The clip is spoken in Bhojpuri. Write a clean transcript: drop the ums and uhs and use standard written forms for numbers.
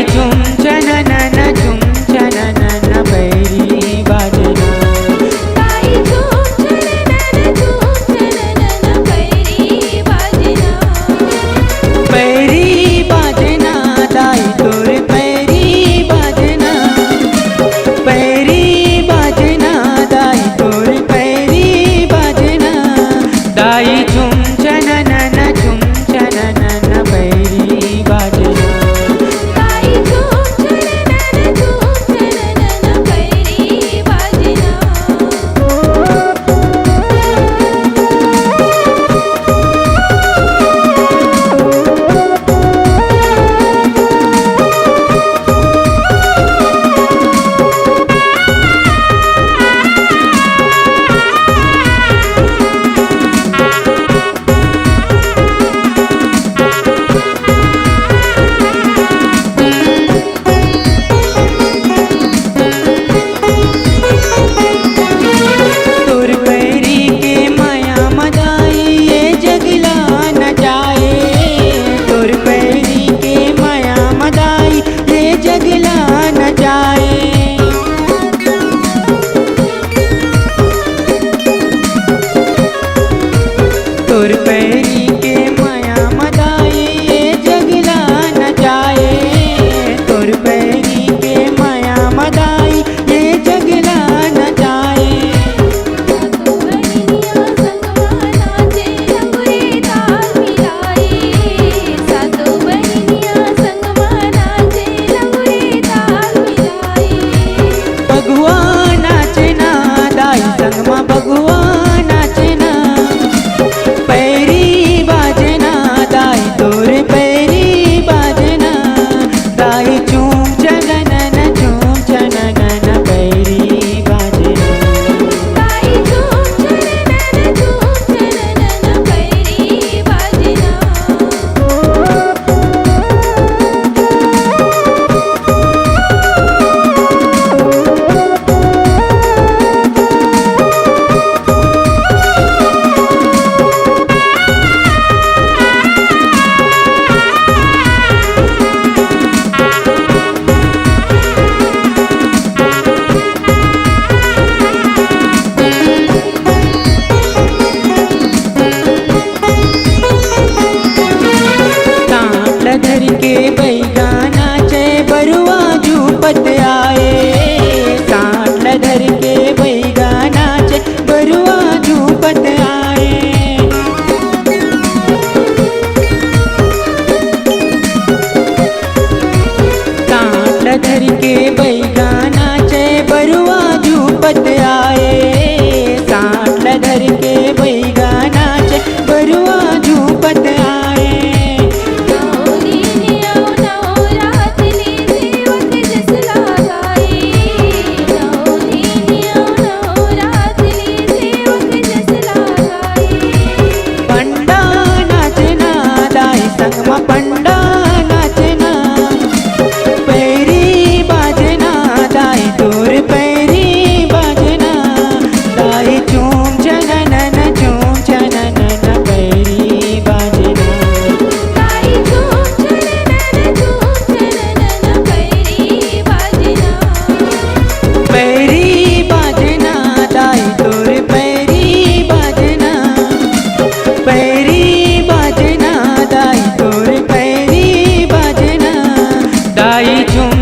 झुम चननन झुम चननन बैरी बाजना। दाई झुम चननन झुम चननन बैरी बाजना। बैरी बाजना दाई तोर बैरी बाजना। बैरी बाजना दाई तोर बैरी बाजना। दाई झुम चननन झुम चननन बैरी बाजना। दाई झुम चननन झुम चननन बैरी बाजना। तोर बैरी के माया मदाई ये जगला न जाए। तोर बैरी के माया मदाई ये जगला न जाए। तोर बैरी के माया मदाई ये जगला न जाए। तोर बैरी के माया मदाई ये जगला न जाए। सातो बहिनिया संगमा नाचे लंगुरे ताल मिलाए। सातो बहिनिया संगमा नाचे लंगुरे ताल मिलाए। बगुआ नाचना दाई संगमा बगुआ नाचना। पैरी बाजना दाई तोर पैरी बाजना। दाई झूम चननन झूम चननन पैरी बाजना। दाई झुम चननन झुम चननन बैरी बाजना। तांबल धर के बैगा नाचे बरुआ झूपत आए। तांबल धर के बैगा नाचे बरुआ झूपत आए। तांबल धर के बैगा नाचे बरुआ झूपत आए। तांबल धर के बैगा नाचे बरुआ झूपत आए। नौदिनिया नवरात्रि सेवक जस लगाए। नौदिनिया नवरात्रि सेवक जस लगाए। पंडा नाचना दाई संगमा पंडा नाचना। पैरी बाजना दाई तोर पैरी बाजना। दाई झूम चननन झूम चननन पैरी बाजना। दाई झुम चननन झुम चननन बैरी बाजना। पैरी बाजना दाई तोर पैरी बाजना। पैरी बाजना दाई तोर पैरी बाजना। दाई झूम